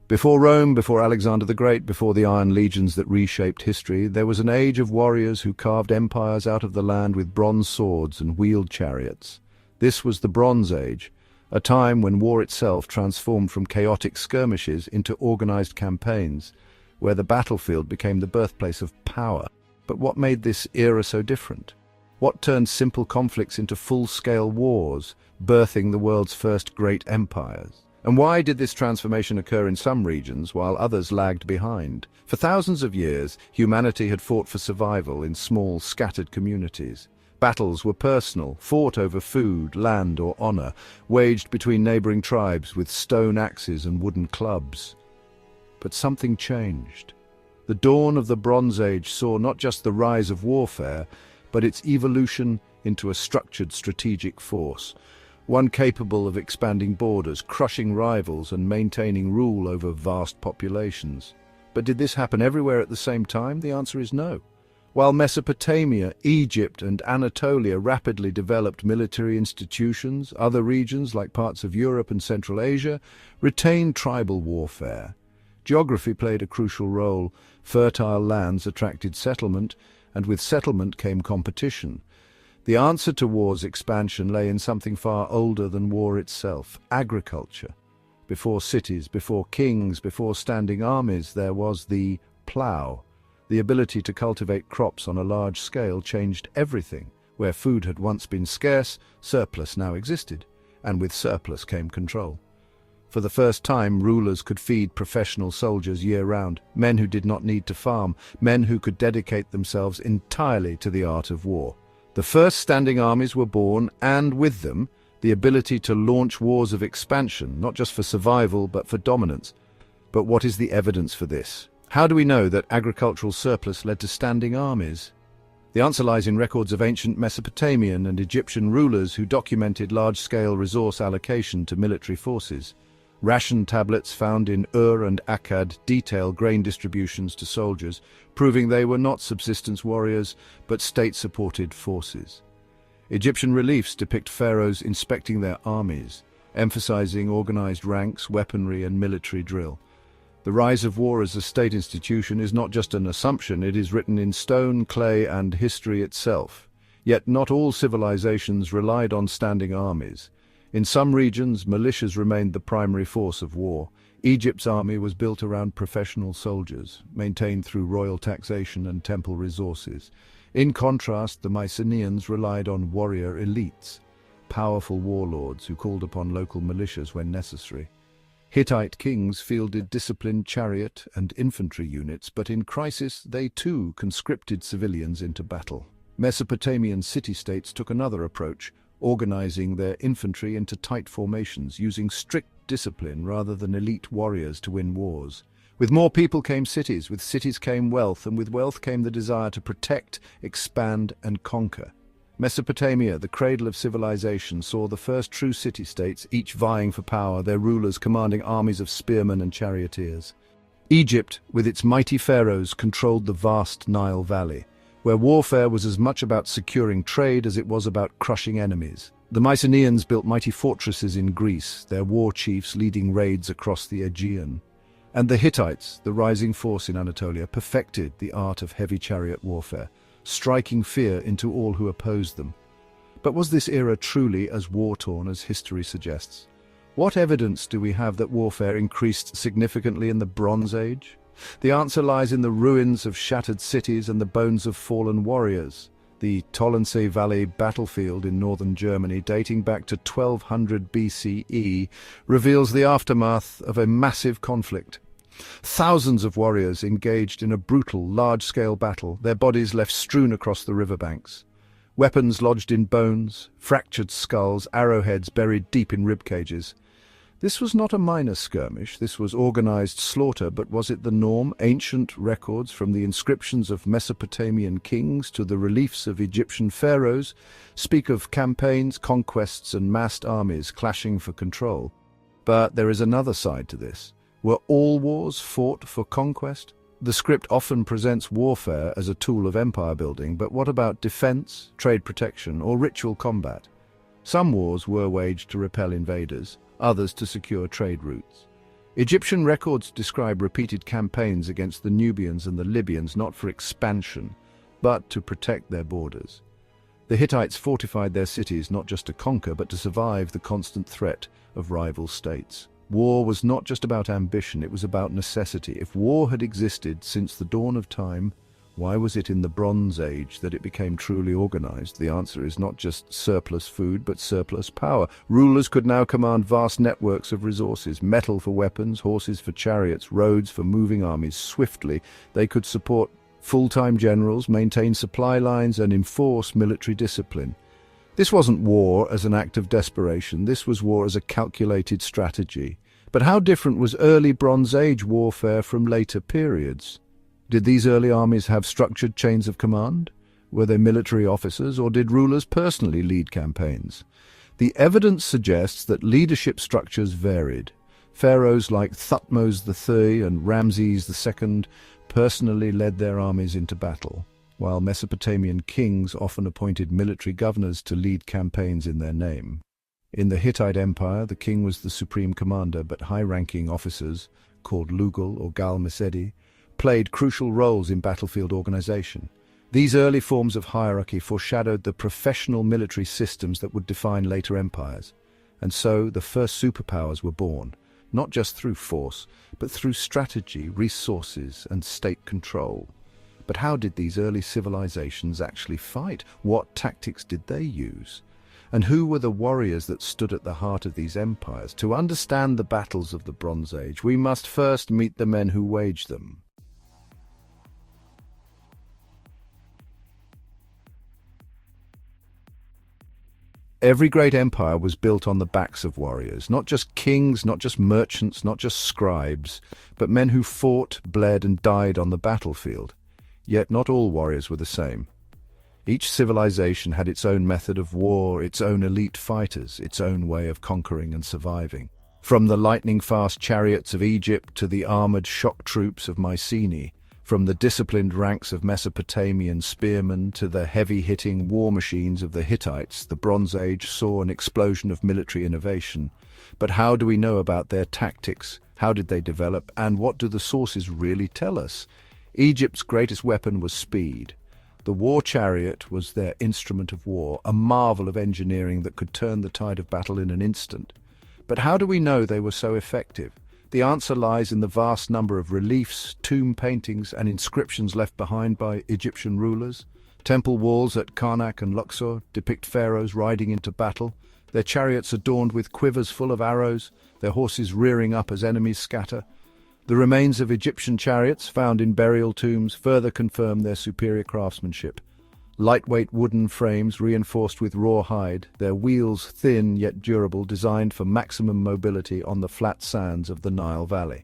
Before Rome, before Alexander the Great, before the Iron Legions that reshaped history, there was an age of warriors who carved empires out of the land with bronze swords and wheeled chariots. This was the Bronze Age, a time when war itself transformed from chaotic skirmishes into organized campaigns, where the battlefield became the birthplace of power. But what made this era so different? What turned simple conflicts into full-scale wars, birthing the world's first great empires? And why did this transformation occur in some regions while others lagged behind? For thousands of years, humanity had fought for survival in small, scattered communities. Battles were personal, fought over food, land, or honor, waged between neighboring tribes with stone axes and wooden clubs. But something changed. The dawn of the Bronze Age saw not just the rise of warfare, but its evolution into a structured strategic force, one capable of expanding borders, crushing rivals, and maintaining rule over vast populations. But did this happen everywhere at the same time? The answer is no. While Mesopotamia, Egypt, and Anatolia rapidly developed military institutions, other regions, like parts of Europe and Central Asia, retained tribal warfare. Geography played a crucial role. Fertile lands attracted settlement, and with settlement came competition. The answer to war's expansion lay in something far older than war itself: agriculture. Before cities, before kings, before standing armies, there was the plough. The ability to cultivate crops on a large scale changed everything. Where food had once been scarce, surplus now existed, and with surplus came control. For the first time, rulers could feed professional soldiers year-round, men who did not need to farm, men who could dedicate themselves entirely to the art of war. The first standing armies were born, and with them, the ability to launch wars of expansion, not just for survival, but for dominance. But what is the evidence for this? How do we know that agricultural surplus led to standing armies? The answer lies in records of ancient Mesopotamian and Egyptian rulers who documented large-scale resource allocation to military forces. Ration tablets found in Ur and Akkad detail grain distributions to soldiers, proving they were not subsistence warriors, but state-supported forces. Egyptian reliefs depict pharaohs inspecting their armies, emphasizing organized ranks, weaponry, and military drill. The rise of war as a state institution is not just an assumption, it is written in stone, clay, and history itself. Yet not all civilizations relied on standing armies. In some regions, militias remained the primary force of war. Egypt's army was built around professional soldiers, maintained through royal taxation and temple resources. In contrast, the Mycenaeans relied on warrior elites, powerful warlords who called upon local militias when necessary. Hittite kings fielded disciplined chariot and infantry units, but in crisis they too conscripted civilians into battle. Mesopotamian city-states took another approach, organizing their infantry into tight formations, using strict discipline rather than elite warriors to win wars. With more people came cities, with cities came wealth, and with wealth came the desire to protect, expand, and conquer. Mesopotamia, the cradle of civilization, saw the first true city-states, each vying for power, their rulers commanding armies of spearmen and charioteers. Egypt, with its mighty pharaohs, controlled the vast Nile Valley, where warfare was as much about securing trade as it was about crushing enemies. The Mycenaeans built mighty fortresses in Greece, their war chiefs leading raids across the Aegean. And the Hittites, the rising force in Anatolia, perfected the art of heavy chariot warfare, striking fear into all who opposed them. But was this era truly as war-torn as history suggests? What evidence do we have that warfare increased significantly in the Bronze Age? The answer lies in the ruins of shattered cities and the bones of fallen warriors. The Tollensee Valley battlefield in northern Germany, dating back to 1200 BCE, reveals the aftermath of a massive conflict. Thousands of warriors engaged in a brutal, large-scale battle, their bodies left strewn across the riverbanks. Weapons lodged in bones, fractured skulls, arrowheads buried deep in rib cages. This was not a minor skirmish, this was organized slaughter, but was it the norm? Ancient records, from the inscriptions of Mesopotamian kings to the reliefs of Egyptian pharaohs, speak of campaigns, conquests, and massed armies clashing for control. But there is another side to this. Were all wars fought for conquest? The script often presents warfare as a tool of empire building, but what about defense, trade protection, or ritual combat? Some wars were waged to repel invaders, others to secure trade routes. Egyptian records describe repeated campaigns against the Nubians and the Libyans not for expansion, but to protect their borders. The Hittites fortified their cities not just to conquer, but to survive the constant threat of rival states. War was not just about ambition, it was about necessity. If war had existed since the dawn of time, why was it in the Bronze Age that it became truly organized? The answer is not just surplus food, but surplus power. Rulers could now command vast networks of resources, metal for weapons, horses for chariots, roads for moving armies swiftly. They could support full-time generals, maintain supply lines, and enforce military discipline. This wasn't war as an act of desperation, this was war as a calculated strategy. But how different was early Bronze Age warfare from later periods? Did these early armies have structured chains of command? Were they military officers, or did rulers personally lead campaigns? The evidence suggests that leadership structures varied. Pharaohs like Thutmose III and Ramses II personally led their armies into battle, while Mesopotamian kings often appointed military governors to lead campaigns in their name. In the Hittite Empire, the king was the supreme commander, but high-ranking officers, called Lugal or Gal-Mesedi, played crucial roles in battlefield organization. These early forms of hierarchy foreshadowed the professional military systems that would define later empires. And so the first superpowers were born, not just through force, but through strategy, resources, and state control. But how did these early civilizations actually fight? What tactics did they use? And who were the warriors that stood at the heart of these empires? To understand the battles of the Bronze Age, we must first meet the men who waged them. Every great empire was built on the backs of warriors, not just kings, not just merchants, not just scribes, but men who fought, bled, and died on the battlefield. Yet not all warriors were the same. Each civilization had its own method of war, its own elite fighters, its own way of conquering and surviving. From the lightning-fast chariots of Egypt to the armored shock troops of Mycenae, from the disciplined ranks of Mesopotamian spearmen to the heavy-hitting war machines of the Hittites, the Bronze Age saw an explosion of military innovation. But how do we know about their tactics? How did they develop? And what do the sources really tell us? Egypt's greatest weapon was speed. The war chariot was their instrument of war, a marvel of engineering that could turn the tide of battle in an instant. But how do we know they were so effective? The answer lies in the vast number of reliefs, tomb paintings, and inscriptions left behind by Egyptian rulers. Temple walls at Karnak and Luxor depict pharaohs riding into battle, their chariots adorned with quivers full of arrows, their horses rearing up as enemies scatter. The remains of Egyptian chariots found in burial tombs further confirm their superior craftsmanship. Lightweight wooden frames reinforced with raw hide, their wheels thin yet durable, designed for maximum mobility on the flat sands of the Nile Valley.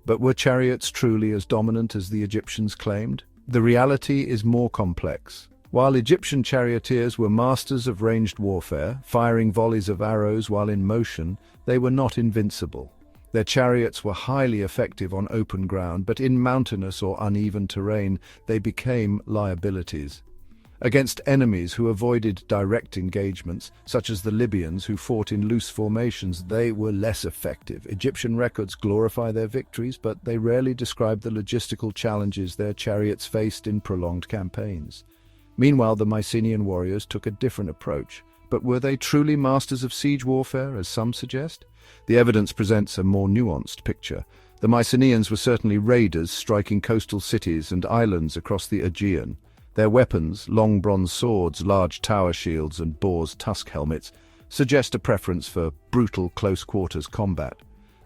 But were chariots truly as dominant as the Egyptians claimed? The reality is more complex. While Egyptian charioteers were masters of ranged warfare, firing volleys of arrows while in motion, they were not invincible. Their chariots were highly effective on open ground, but in mountainous or uneven terrain, they became liabilities. Against enemies who avoided direct engagements, such as the Libyans who fought in loose formations, they were less effective. Egyptian records glorify their victories, but they rarely describe the logistical challenges their chariots faced in prolonged campaigns. Meanwhile, the Mycenaean warriors took a different approach. But were they truly masters of siege warfare, as some suggest? The evidence presents a more nuanced picture. The Mycenaeans were certainly raiders striking coastal cities and islands across the Aegean. Their weapons, long bronze swords, large tower shields, and boar's tusk helmets, suggest a preference for brutal close-quarters combat.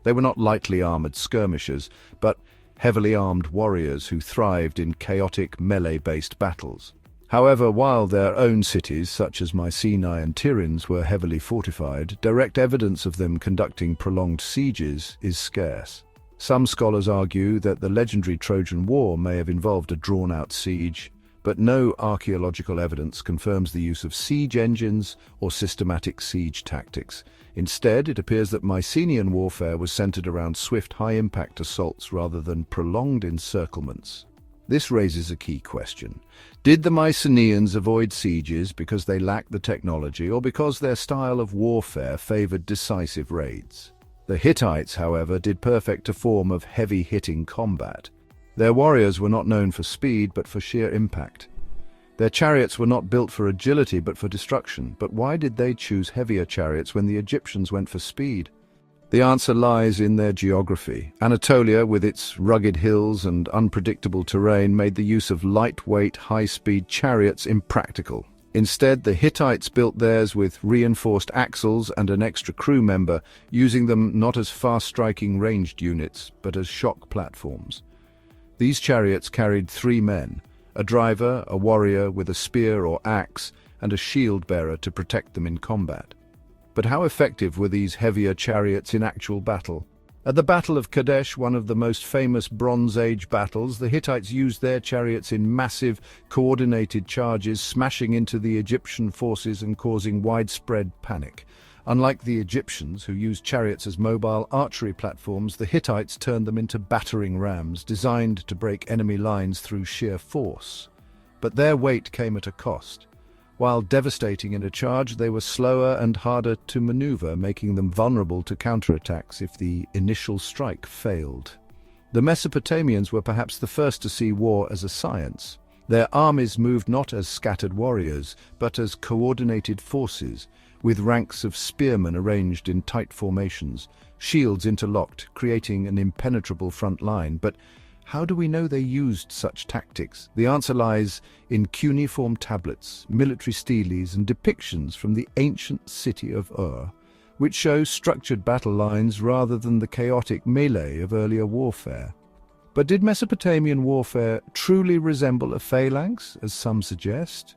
They were not lightly armored skirmishers, but heavily armed warriors who thrived in chaotic melee-based battles. However, while their own cities, such as Mycenae and Tiryns, were heavily fortified, direct evidence of them conducting prolonged sieges is scarce. Some scholars argue that the legendary Trojan War may have involved a drawn-out siege, but no archaeological evidence confirms the use of siege engines or systematic siege tactics. Instead, it appears that Mycenaean warfare was centered around swift, high-impact assaults rather than prolonged encirclements. This raises a key question. Did the Mycenaeans avoid sieges because they lacked the technology, or because their style of warfare favored decisive raids? The Hittites, however, did perfect a form of heavy-hitting combat. Their warriors were not known for speed, but for sheer impact. Their chariots were not built for agility, but for destruction. But why did they choose heavier chariots when the Egyptians went for speed? The answer lies in their geography. Anatolia, with its rugged hills and unpredictable terrain, made the use of lightweight, high-speed chariots impractical. Instead, the Hittites built theirs with reinforced axles and an extra crew member, using them not as fast-striking ranged units, but as shock platforms. These chariots carried 3 men, a driver, a warrior with a spear or axe, and a shield-bearer to protect them in combat. But how effective were these heavier chariots in actual battle? At the Battle of Kadesh, one of the most famous Bronze Age battles, the Hittites used their chariots in massive, coordinated charges, smashing into the Egyptian forces and causing widespread panic. Unlike the Egyptians, who used chariots as mobile archery platforms, the Hittites turned them into battering rams, designed to break enemy lines through sheer force. But their weight came at a cost. While devastating in a charge, they were slower and harder to maneuver, making them vulnerable to counterattacks if the initial strike failed. The Mesopotamians were perhaps the first to see war as a science. Their armies moved not as scattered warriors, but as coordinated forces, with ranks of spearmen arranged in tight formations, shields interlocked, creating an impenetrable front line. But how do we know they used such tactics? The answer lies in cuneiform tablets, military steles, and depictions from the ancient city of Ur, which show structured battle lines rather than the chaotic melee of earlier warfare. But did Mesopotamian warfare truly resemble a phalanx, as some suggest?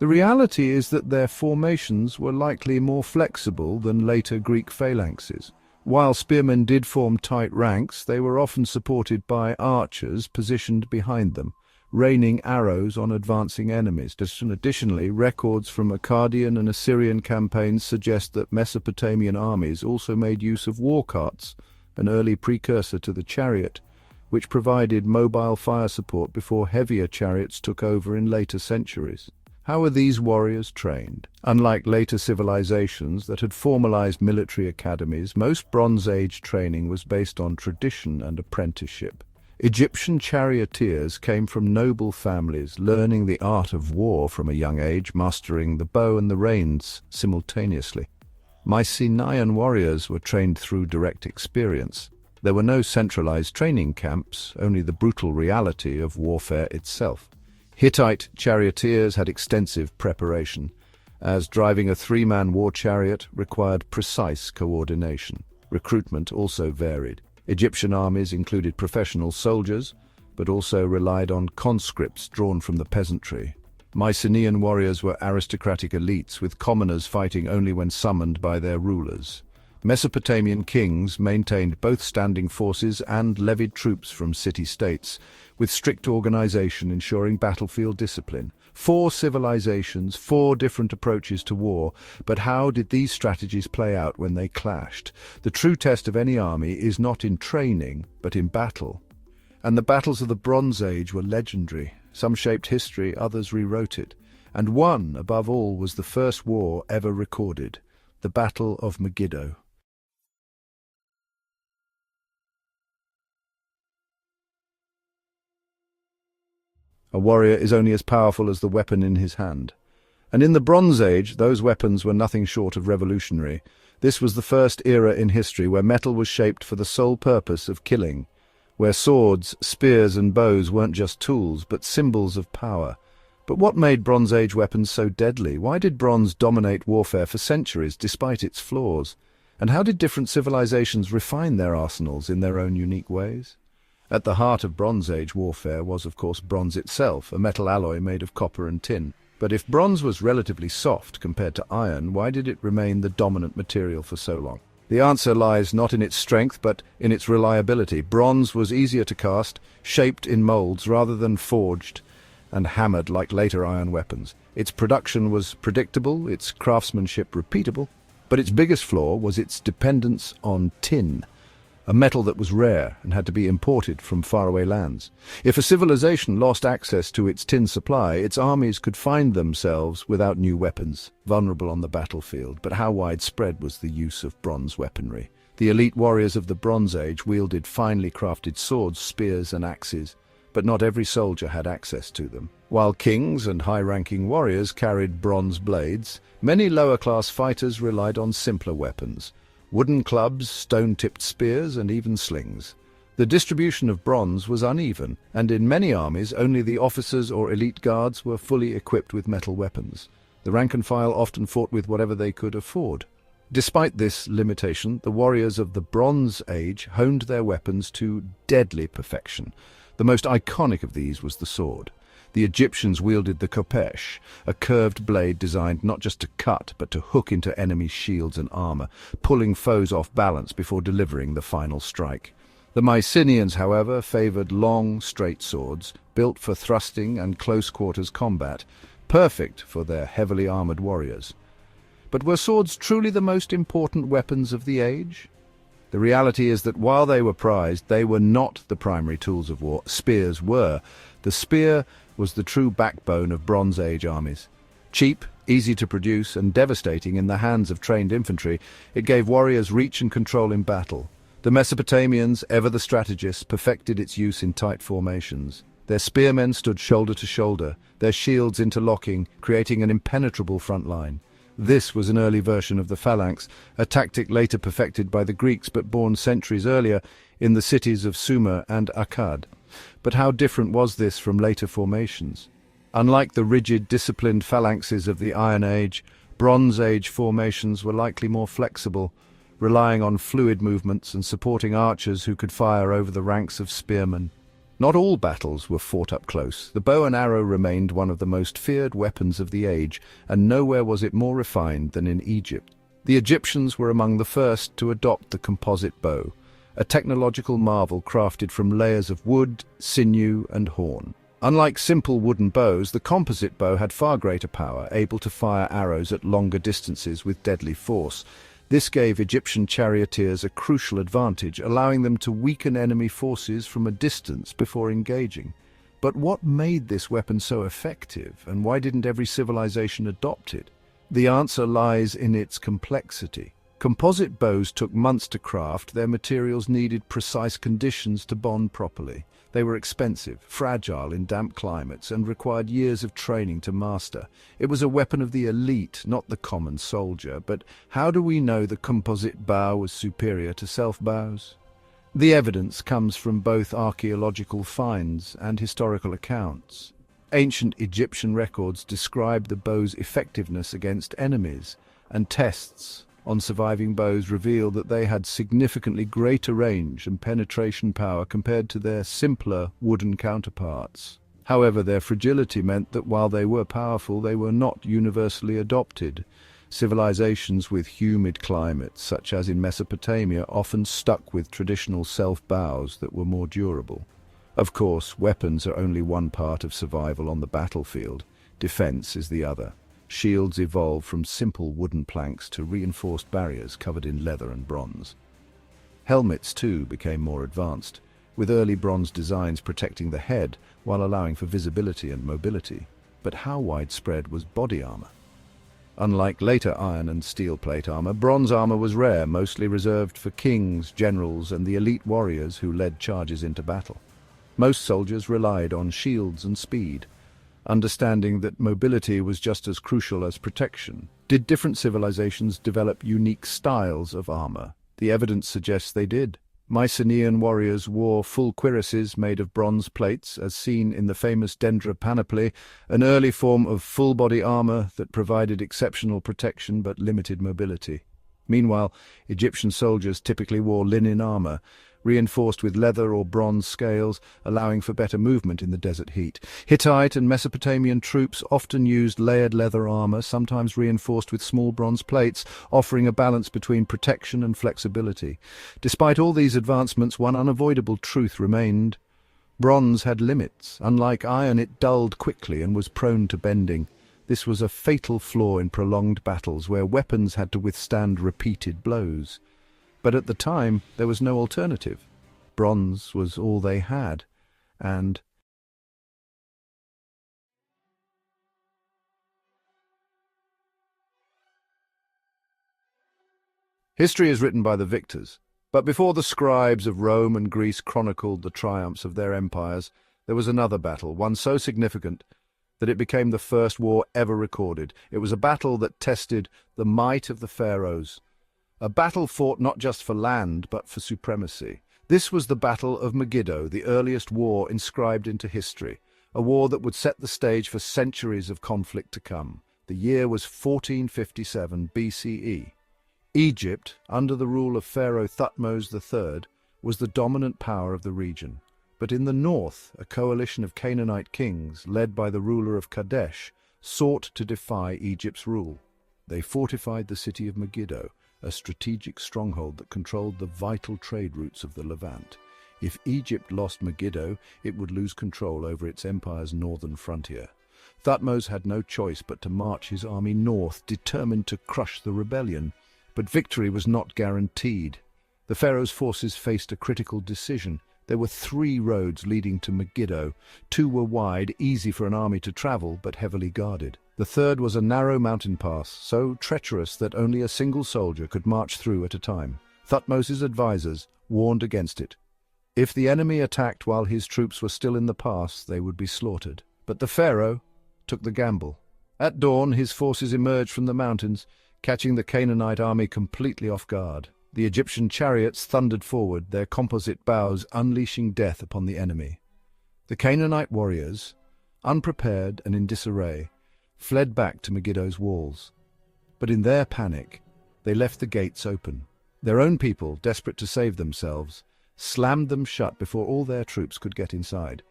The reality is that their formations were likely more flexible than later Greek phalanxes. While spearmen did form tight ranks, they were often supported by archers positioned behind them, raining arrows on advancing enemies. Additionally, records from Akkadian and Assyrian campaigns suggest that Mesopotamian armies also made use of war carts, an early precursor to the chariot, which provided mobile fire support before heavier chariots took over in later centuries. How were these warriors trained? Unlike later civilizations that had formalized military academies, most Bronze Age training was based on tradition and apprenticeship. Egyptian charioteers came from noble families, learning the art of war from a young age, mastering the bow and the reins simultaneously. Mycenaean warriors were trained through direct experience. There were no centralized training camps, only the brutal reality of warfare itself. Hittite charioteers had extensive preparation, as driving a 3-man war chariot required precise coordination. Recruitment also varied. Egyptian armies included professional soldiers, but also relied on conscripts drawn from the peasantry. Mycenaean warriors were aristocratic elites, with commoners fighting only when summoned by their rulers. Mesopotamian kings maintained both standing forces and levied troops from city-states, with strict organization ensuring battlefield discipline. 4 civilizations, 4 different approaches to war, but how did these strategies play out when they clashed? The true test of any army is not in training, but in battle. And the battles of the Bronze Age were legendary. Some shaped history, others rewrote it. And one, above all, was the first war ever recorded, the Battle of Megiddo. A warrior is only as powerful as the weapon in his hand. And in the Bronze Age, those weapons were nothing short of revolutionary. This was the first era in history where metal was shaped for the sole purpose of killing, where swords, spears, and bows weren't just tools, but symbols of power. But what made Bronze Age weapons so deadly? Why did bronze dominate warfare for centuries, despite its flaws? And how did different civilizations refine their arsenals in their own unique ways? At the heart of Bronze Age warfare was, of course, bronze itself, a metal alloy made of copper and tin. But if bronze was relatively soft compared to iron, why did it remain the dominant material for so long? The answer lies not in its strength, but in its reliability. Bronze was easier to cast, shaped in molds rather than forged and hammered like later iron weapons. Its production was predictable, its craftsmanship repeatable, but its biggest flaw was its dependence on tin, a metal that was rare and had to be imported from faraway lands. If a civilization lost access to its tin supply, its armies could find themselves without new weapons, vulnerable on the battlefield. But how widespread was the use of bronze weaponry? The elite warriors of the Bronze Age wielded finely crafted swords, spears, and axes, but not every soldier had access to them. While kings and high-ranking warriors carried bronze blades, many lower-class fighters relied on simpler weapons: wooden clubs, stone-tipped spears, and even slings. The distribution of bronze was uneven, and in many armies only the officers or elite guards were fully equipped with metal weapons. The rank and file often fought with whatever they could afford. Despite this limitation, the warriors of the Bronze Age honed their weapons to deadly perfection. The most iconic of these was the sword. The Egyptians wielded the khopesh, a curved blade designed not just to cut but to hook into enemy shields and armor, pulling foes off balance before delivering the final strike. The Mycenaeans, however, favored long, straight swords, built for thrusting and close-quarters combat, perfect for their heavily armored warriors. But were swords truly the most important weapons of the age? The reality is that while they were prized, they were not the primary tools of war. Spears were. The spear was the true backbone of Bronze Age armies. Cheap, easy to produce, and devastating in the hands of trained infantry, it gave warriors reach and control in battle. The Mesopotamians, ever the strategists, perfected its use in tight formations. Their spearmen stood shoulder to shoulder, their shields interlocking, creating an impenetrable front line. This was an early version of the phalanx, a tactic later perfected by the Greeks but born centuries earlier in the cities of Sumer and Akkad. But how different was this from later formations? Unlike the rigid, disciplined phalanxes of the Iron Age, Bronze Age formations were likely more flexible, relying on fluid movements and supporting archers who could fire over the ranks of spearmen. Not all battles were fought up close. The bow and arrow remained one of the most feared weapons of the age, and nowhere was it more refined than in Egypt. The Egyptians were among the first to adopt the composite bow, a technological marvel crafted from layers of wood, sinew, and horn. Unlike simple wooden bows, the composite bow had far greater power, able to fire arrows at longer distances with deadly force. This gave Egyptian charioteers a crucial advantage, allowing them to weaken enemy forces from a distance before engaging. But what made this weapon so effective, and why didn't every civilization adopt it? The answer lies in its complexity. Composite bows took months to craft. Their materials needed precise conditions to bond properly. They were expensive, fragile in damp climates, and required years of training to master. It was a weapon of the elite, not the common soldier. But how do we know the composite bow was superior to self-bows? The evidence comes from both archaeological finds and historical accounts. Ancient Egyptian records describe the bow's effectiveness against enemies, and tests on surviving bows reveal that they had significantly greater range and penetration power compared to their simpler wooden counterparts. However, their fragility meant that while they were powerful, they were not universally adopted. Civilizations with humid climates, such as in Mesopotamia, often stuck with traditional self-bows that were more durable. Of course, weapons are only one part of survival on the battlefield. Defense is the other. Shields evolved from simple wooden planks to reinforced barriers covered in leather and bronze. Helmets, too, became more advanced, with early bronze designs protecting the head while allowing for visibility and mobility. But how widespread was body armor? Unlike later iron and steel plate armor, bronze armor was rare, mostly reserved for kings, generals, and the elite warriors who led charges into battle. Most soldiers relied on shields and speed, understanding that mobility was just as crucial as protection. Did different civilizations develop unique styles of armor? The evidence suggests they did. Mycenaean warriors wore full cuirasses made of bronze plates, as seen in the famous Dendra panoply, an early form of full-body armor that provided exceptional protection but limited mobility. Meanwhile, Egyptian soldiers typically wore linen armor, reinforced with leather or bronze scales, allowing for better movement in the desert heat. Hittite and Mesopotamian troops often used layered leather armor, sometimes reinforced with small bronze plates, offering a balance between protection and flexibility. Despite all these advancements, one unavoidable truth remained. Bronze had limits. Unlike iron, it dulled quickly and was prone to bending. This was a fatal flaw in prolonged battles where weapons had to withstand repeated blows. But at the time, there was no alternative. Bronze was all they had, and history is written by the victors. But before the scribes of Rome and Greece chronicled the triumphs of their empires, there was another battle, one so significant that it became the first war ever recorded. It was a battle that tested the might of the pharaohs, a battle fought not just for land, but for supremacy. This was the Battle of Megiddo, the earliest war inscribed into history, a war that would set the stage for centuries of conflict to come. The year was 1457 BCE. Egypt, under the rule of Pharaoh Thutmose III, was the dominant power of the region. But in the north, a coalition of Canaanite kings, led by the ruler of Kadesh, sought to defy Egypt's rule. They fortified the city of Megiddo, a strategic stronghold that controlled the vital trade routes of the Levant. If Egypt lost Megiddo, it would lose control over its empire's northern frontier. Thutmose had no choice but to march his army north, determined to crush the rebellion. But victory was not guaranteed. The pharaoh's forces faced a critical decision. There were 3 roads leading to Megiddo. 2 were wide, easy for an army to travel, but heavily guarded. The third was a narrow mountain pass, so treacherous that only a single soldier could march through at a time. Thutmose's advisors warned against it. If the enemy attacked while his troops were still in the pass, they would be slaughtered. But the pharaoh took the gamble. At dawn, his forces emerged from the mountains, catching the Canaanite army completely off guard. The Egyptian chariots thundered forward, their composite bows unleashing death upon the enemy. The Canaanite warriors, unprepared and in disarray, fled back to Megiddo's walls. But in their panic, they left the gates open. Their own people, desperate to save themselves, slammed them shut before all their troops could get inside.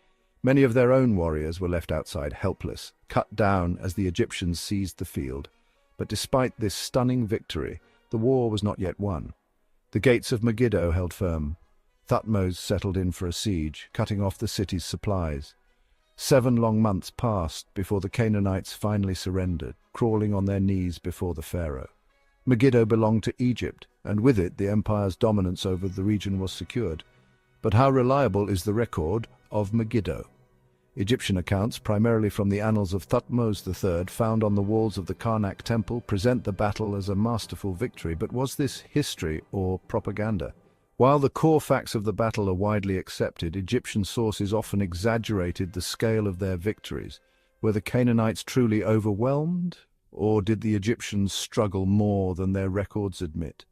Many of their own warriors were left outside, helpless, cut down as the Egyptians seized the field. But despite this stunning victory, the war was not yet won. The gates of Megiddo held firm. Thutmose settled in for a siege, cutting off the city's supplies. 7 long months passed before the Canaanites finally surrendered, crawling on their knees before the pharaoh. Megiddo belonged to Egypt, and with it the empire's dominance over the region was secured. But how reliable is the record of Megiddo? Egyptian accounts, primarily from the annals of Thutmose III, found on the walls of the Karnak temple, present the battle as a masterful victory. But was this history or propaganda? While the core facts of the battle are widely accepted, Egyptian sources often exaggerated the scale of their victories. Were the Canaanites truly overwhelmed, or did the Egyptians struggle more than their records admit?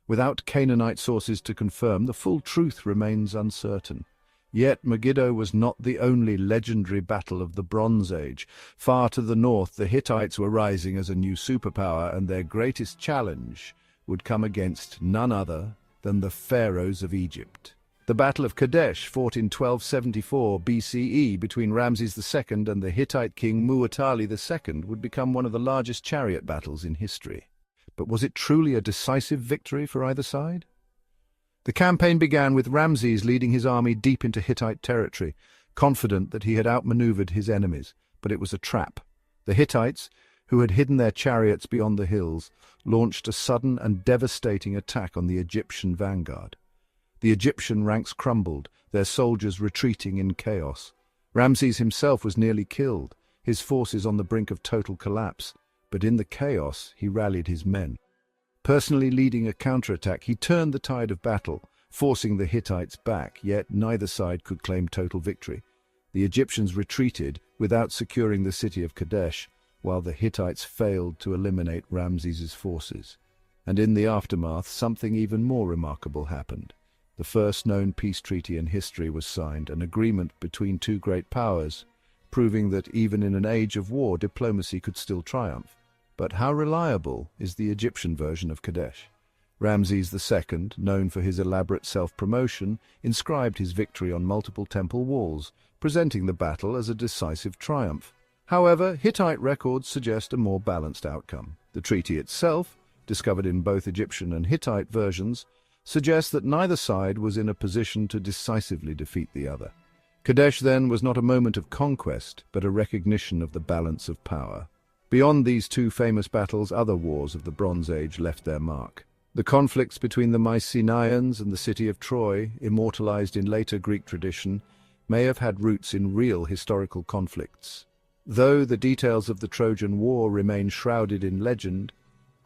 Without Canaanite sources to confirm, the full truth remains uncertain. Yet Megiddo was not the only legendary battle of the Bronze Age. Far to the north, the Hittites were rising as a new superpower, and their greatest challenge would come against none other than the pharaohs of Egypt. The Battle of Kadesh, fought in 1274 BCE between Ramses II and the Hittite king Muwatalli II, would become one of the largest chariot battles in history. But was it truly a decisive victory for either side? The campaign began with Ramses leading his army deep into Hittite territory, confident that he had outmaneuvered his enemies. But it was a trap. The Hittites, who had hidden their chariots beyond the hills, launched a sudden and devastating attack on the Egyptian vanguard. The Egyptian ranks crumbled, their soldiers retreating in chaos. Ramses himself was nearly killed, his forces on the brink of total collapse. But in the chaos, he rallied his men. Personally leading a counterattack, he turned the tide of battle, forcing the Hittites back, yet neither side could claim total victory. The Egyptians retreated without securing the city of Kadesh, while the Hittites failed to eliminate Ramses's forces. And in the aftermath, something even more remarkable happened. The first known peace treaty in history was signed, an agreement between 2 great powers, proving that even in an age of war, diplomacy could still triumph. But how reliable is the Egyptian version of Kadesh? Ramses II, known for his elaborate self-promotion, inscribed his victory on multiple temple walls, presenting the battle as a decisive triumph. However, Hittite records suggest a more balanced outcome. The treaty itself, discovered in both Egyptian and Hittite versions, suggests that neither side was in a position to decisively defeat the other. Kadesh, then, was not a moment of conquest, but a recognition of the balance of power. Beyond these 2 famous battles, other wars of the Bronze Age left their mark. The conflicts between the Mycenaeans and the city of Troy, immortalized in later Greek tradition, may have had roots in real historical conflicts. Though the details of the Trojan War remain shrouded in legend,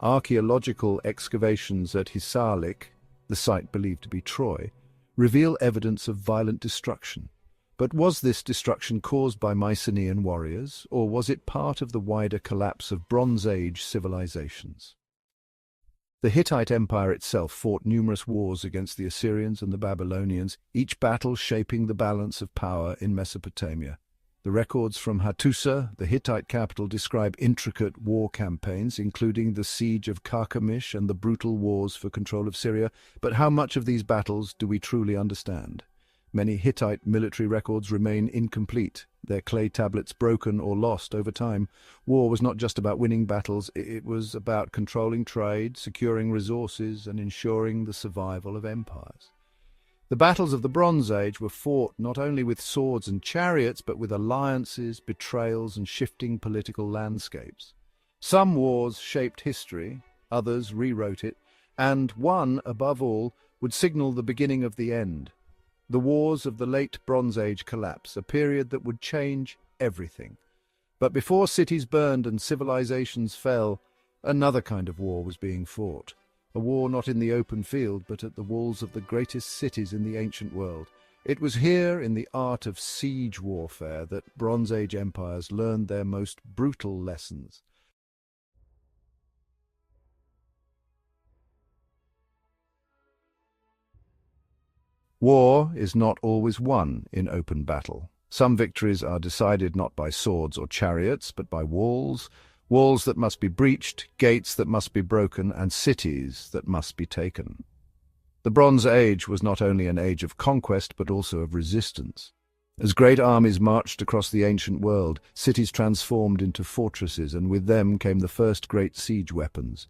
archaeological excavations at Hisarlik, the site believed to be Troy, reveal evidence of violent destruction. But was this destruction caused by Mycenaean warriors, or was it part of the wider collapse of Bronze Age civilizations? The Hittite Empire itself fought numerous wars against the Assyrians and the Babylonians, each battle shaping the balance of power in Mesopotamia. The records from Hattusa, the Hittite capital, describe intricate war campaigns, including the siege of Carchemish and the brutal wars for control of Syria. But how much of these battles do we truly understand? Many Hittite military records remain incomplete, their clay tablets broken or lost over time. War was not just about winning battles, it was about controlling trade, securing resources, and ensuring the survival of empires. The battles of the Bronze Age were fought not only with swords and chariots, but with alliances, betrayals, and shifting political landscapes. Some wars shaped history, others rewrote it, and one, above all, would signal the beginning of the end. The wars of the late Bronze Age collapse, a period that would change everything. But before cities burned and civilizations fell, another kind of war was being fought. A war not in the open field, but at the walls of the greatest cities in the ancient world. It was here, in the art of siege warfare, that Bronze Age empires learned their most brutal lessons. War is not always won in open battle. Some victories are decided not by swords or chariots, but by walls that must be breached, gates that must be broken, and cities that must be taken. The Bronze Age was not only an age of conquest, but also of resistance. As great armies marched across the ancient world, cities transformed into fortresses, and with them came the first great siege weapons.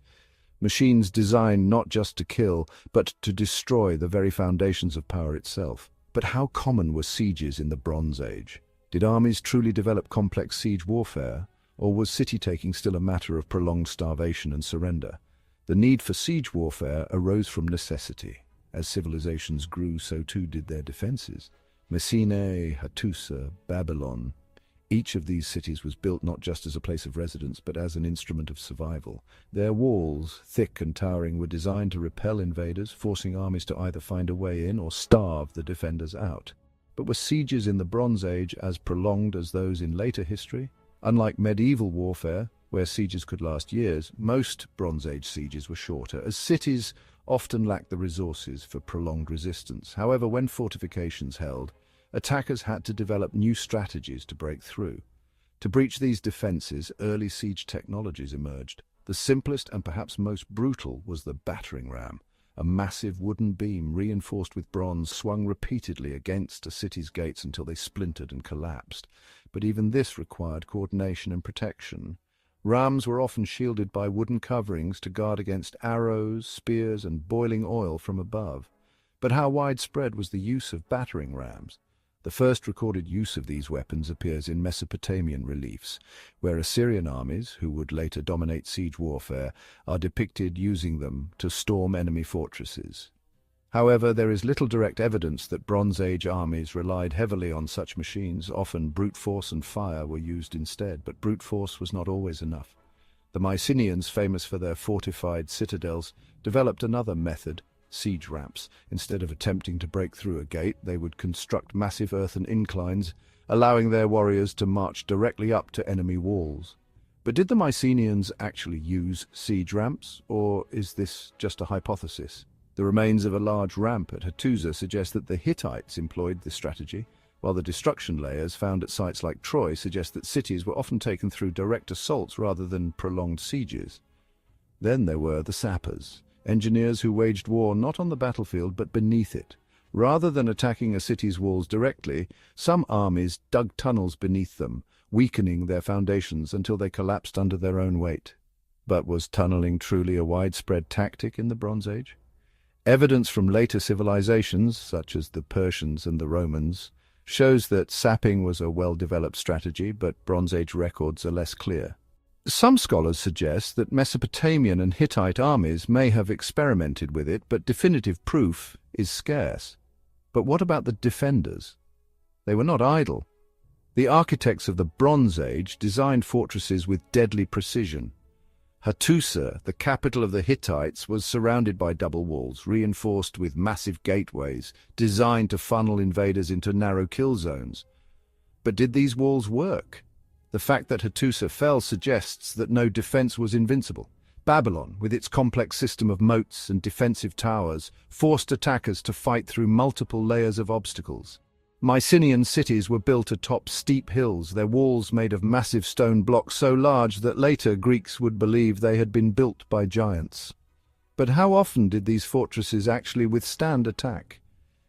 Machines designed not just to kill, but to destroy the very foundations of power itself. But how common were sieges in the Bronze Age? Did armies truly develop complex siege warfare, or was city-taking still a matter of prolonged starvation and surrender? The need for siege warfare arose from necessity. As civilizations grew, so too did their defenses. Mycenae, Hattusa, Babylon. Each of these cities was built not just as a place of residence, but as an instrument of survival. Their walls, thick and towering, were designed to repel invaders, forcing armies to either find a way in or starve the defenders out. But were sieges in the Bronze Age as prolonged as those in later history? Unlike medieval warfare, where sieges could last years, most Bronze Age sieges were shorter, as cities often lacked the resources for prolonged resistance. However, when fortifications held, attackers had to develop new strategies to break through. To breach these defenses, early siege technologies emerged. The simplest and perhaps most brutal was the battering ram. A massive wooden beam reinforced with bronze swung repeatedly against a city's gates until they splintered and collapsed. But even this required coordination and protection. Rams were often shielded by wooden coverings to guard against arrows, spears, and boiling oil from above. But how widespread was the use of battering rams? The first recorded use of these weapons appears in Mesopotamian reliefs, where Assyrian armies, who would later dominate siege warfare, are depicted using them to storm enemy fortresses. However, there is little direct evidence that Bronze Age armies relied heavily on such machines. Often brute force and fire were used instead, but brute force was not always enough. The Mycenaeans, famous for their fortified citadels, developed another method: siege ramps. Instead of attempting to break through a gate, they would construct massive earthen inclines, allowing their warriors to march directly up to enemy walls. But did the Mycenaeans actually use siege ramps, or is this just a hypothesis? The remains of a large ramp at Hattusa suggest that the Hittites employed this strategy, while the destruction layers found at sites like Troy suggest that cities were often taken through direct assaults rather than prolonged sieges. Then there were the sappers, engineers who waged war not on the battlefield but beneath it. Rather than attacking a city's walls directly, some armies dug tunnels beneath them, weakening their foundations until they collapsed under their own weight. But was tunneling truly a widespread tactic in the Bronze Age? Evidence from later civilizations, such as the Persians and the Romans, shows that sapping was a well-developed strategy, but Bronze Age records are less clear. Some scholars suggest that Mesopotamian and Hittite armies may have experimented with it, but definitive proof is scarce. But what about the defenders? They were not idle. The architects of the Bronze Age designed fortresses with deadly precision. Hattusa, the capital of the Hittites, was surrounded by double walls, reinforced with massive gateways, designed to funnel invaders into narrow kill zones. But did these walls work? The fact that Hattusa fell suggests that no defense was invincible. Babylon, with its complex system of moats and defensive towers, forced attackers to fight through multiple layers of obstacles. Mycenaean cities were built atop steep hills, their walls made of massive stone blocks so large that later Greeks would believe they had been built by giants. But how often did these fortresses actually withstand attack?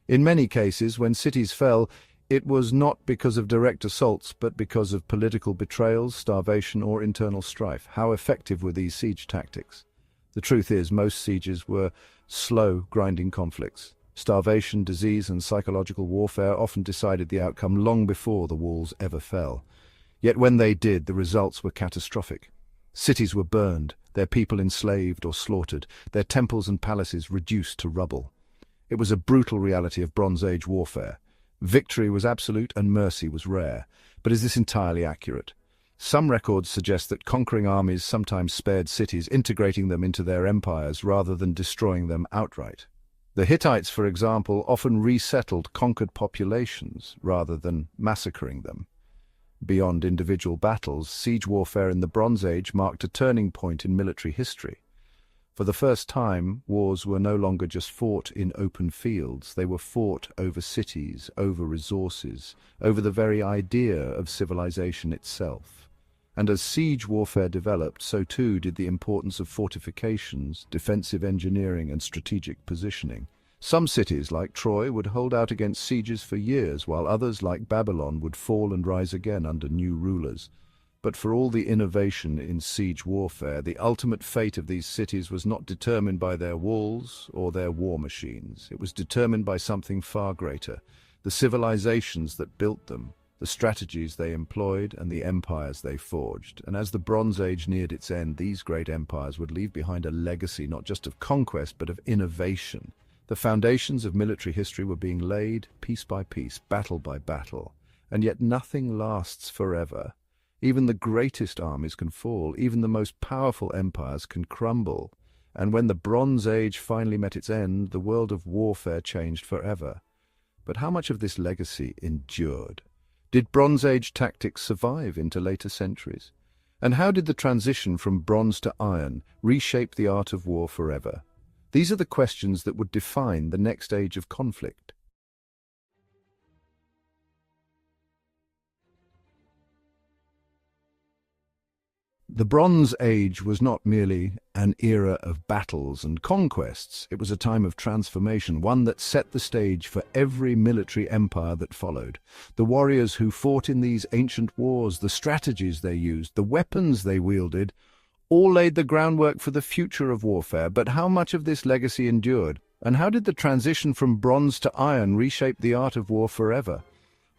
In many cases, when cities fell, it was not because of direct assaults, but because of political betrayals, starvation, or internal strife. How effective were these siege tactics? The truth is, most sieges were slow, grinding conflicts. Starvation, disease, and psychological warfare often decided the outcome long before the walls ever fell. Yet when they did, the results were catastrophic. Cities were burned, their people enslaved or slaughtered, their temples and palaces reduced to rubble. It was a brutal reality of Bronze Age warfare. Victory was absolute and mercy was rare. But is this entirely accurate? Some records suggest that conquering armies sometimes spared cities, integrating them into their empires rather than destroying them outright. The Hittites, for example, often resettled conquered populations rather than massacring them. Beyond individual battles, siege warfare in the Bronze Age marked a turning point in military history. For the first time, wars were no longer just fought in open fields. They were fought over cities, over resources, over the very idea of civilization itself. And as siege warfare developed, so too did the importance of fortifications, defensive engineering, and strategic positioning. Some cities, like Troy, would hold out against sieges for years, while others, like Babylon, would fall and rise again under new rulers. But for all the innovation in siege warfare, the ultimate fate of these cities was not determined by their walls or their war machines. It was determined by something far greater: the civilizations that built them, the strategies they employed, and the empires they forged. And as the Bronze Age neared its end, these great empires would leave behind a legacy not just of conquest, but of innovation. The foundations of military history were being laid piece by piece, battle by battle. And yet nothing lasts forever. Even the greatest armies can fall, even the most powerful empires can crumble. And when the Bronze Age finally met its end, the world of warfare changed forever. But how much of this legacy endured? Did Bronze Age tactics survive into later centuries? And how did the transition from bronze to iron reshape the art of war forever? These are the questions that would define the next age of conflict. The Bronze Age was not merely an era of battles and conquests. It was a time of transformation, one that set the stage for every military empire that followed. The warriors who fought in these ancient wars, the strategies they used, the weapons they wielded, all laid the groundwork for the future of warfare. But how much of this legacy endured? And how did the transition from bronze to iron reshape the art of war forever?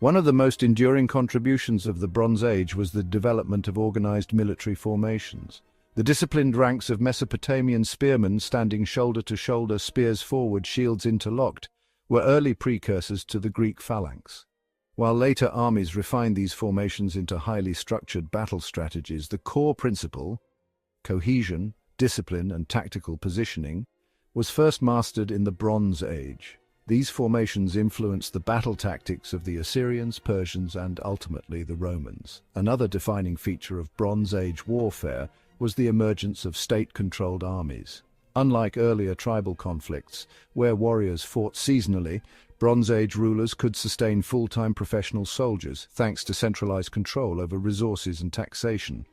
One of the most enduring contributions of the Bronze Age was the development of organized military formations. The disciplined ranks of Mesopotamian spearmen standing shoulder to shoulder, spears forward, shields interlocked, were early precursors to the Greek phalanx. While later armies refined these formations into highly structured battle strategies, the core principle, cohesion, discipline, and tactical positioning, was first mastered in the Bronze Age. These formations influenced the battle tactics of the Assyrians, Persians, and ultimately the Romans. Another defining feature of Bronze Age warfare was the emergence of state-controlled armies. Unlike earlier tribal conflicts, where warriors fought seasonally, Bronze Age rulers could sustain full-time professional soldiers, thanks to centralized control over resources and taxation.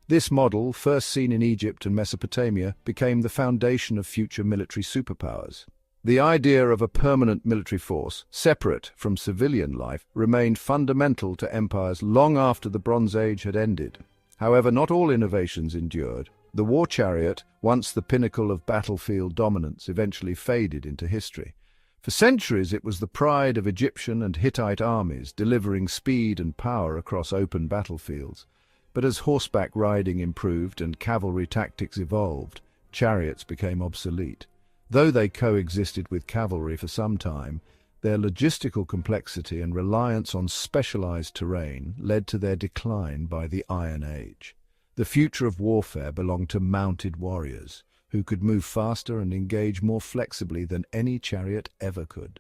This model, first seen in Egypt and Mesopotamia, became the foundation of future military superpowers. The idea of a permanent military force, separate from civilian life, remained fundamental to empires long after the Bronze Age had ended. However, not all innovations endured. The war chariot, once the pinnacle of battlefield dominance, eventually faded into history. For centuries it was the pride of Egyptian and Hittite armies, delivering speed and power across open battlefields. But as horseback riding improved and cavalry tactics evolved, chariots became obsolete. Though they coexisted with cavalry for some time, their logistical complexity and reliance on specialized terrain led to their decline by the Iron Age. The future of warfare belonged to mounted warriors, who could move faster and engage more flexibly than any chariot ever could.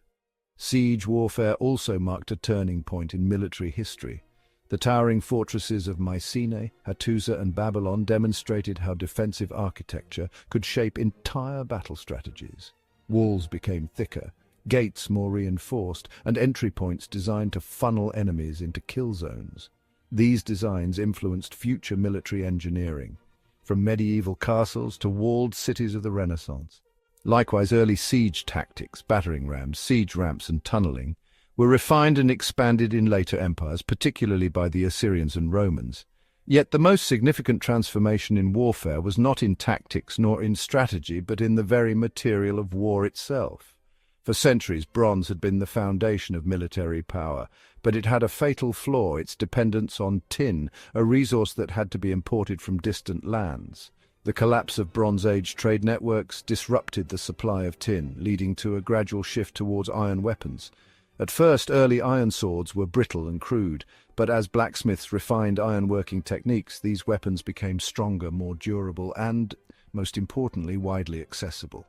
Siege warfare also marked a turning point in military history. The towering fortresses of Mycenae, Hattusa and Babylon demonstrated how defensive architecture could shape entire battle strategies. Walls became thicker, gates more reinforced, and entry points designed to funnel enemies into kill zones. These designs influenced future military engineering, from medieval castles to walled cities of the Renaissance. Likewise, early siege tactics, battering rams, siege ramps and tunneling, were refined and expanded in later empires, particularly by the Assyrians and Romans. Yet the most significant transformation in warfare was not in tactics nor in strategy, but in the very material of war itself. For centuries, bronze had been the foundation of military power, but it had a fatal flaw: its dependence on tin, a resource that had to be imported from distant lands. The collapse of Bronze Age trade networks disrupted the supply of tin, leading to a gradual shift towards iron weapons. At first, early iron swords were brittle and crude, but as blacksmiths refined ironworking techniques, these weapons became stronger, more durable, and, most importantly, widely accessible.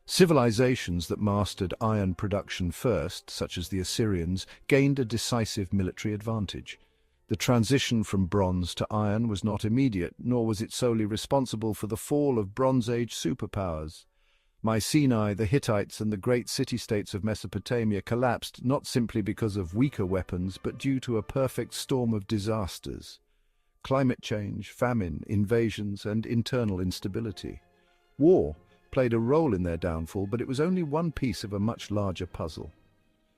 Civilizations that mastered iron production first, such as the Assyrians, gained a decisive military advantage. The transition from bronze to iron was not immediate, nor was it solely responsible for the fall of Bronze Age superpowers. Mycenae, the Hittites, and the great city-states of Mesopotamia collapsed not simply because of weaker weapons, but due to a perfect storm of disasters: climate change, famine, invasions, and internal instability. War played a role in their downfall, but it was only one piece of a much larger puzzle.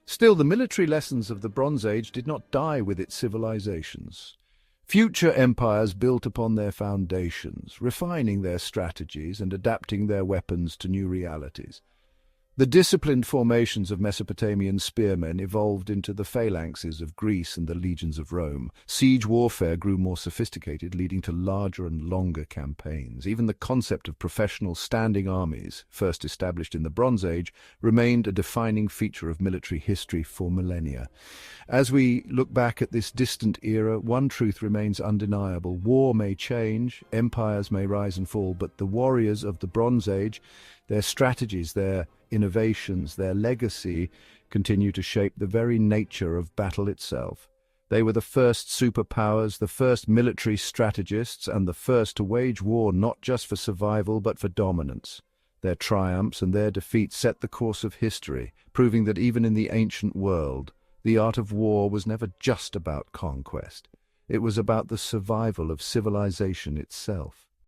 Still, the military lessons of the Bronze Age did not die with its civilizations. Future empires built upon their foundations, refining their strategies and adapting their weapons to new realities. The disciplined formations of Mesopotamian spearmen evolved into the phalanxes of Greece and the legions of Rome. Siege warfare grew more sophisticated, leading to larger and longer campaigns. Even the concept of professional standing armies, first established in the Bronze Age, remained a defining feature of military history for millennia. As we look back at this distant era, one truth remains undeniable: war may change, empires may rise and fall, but the warriors of the Bronze Age, their strategies, their innovations, their legacy, continue to shape the very nature of battle itself. They were the first superpowers, the first military strategists, and the first to wage war not just for survival but for dominance. Their triumphs and their defeats set the course of history, proving that even in the ancient world, the art of war was never just about conquest. It was about the survival of civilization itself.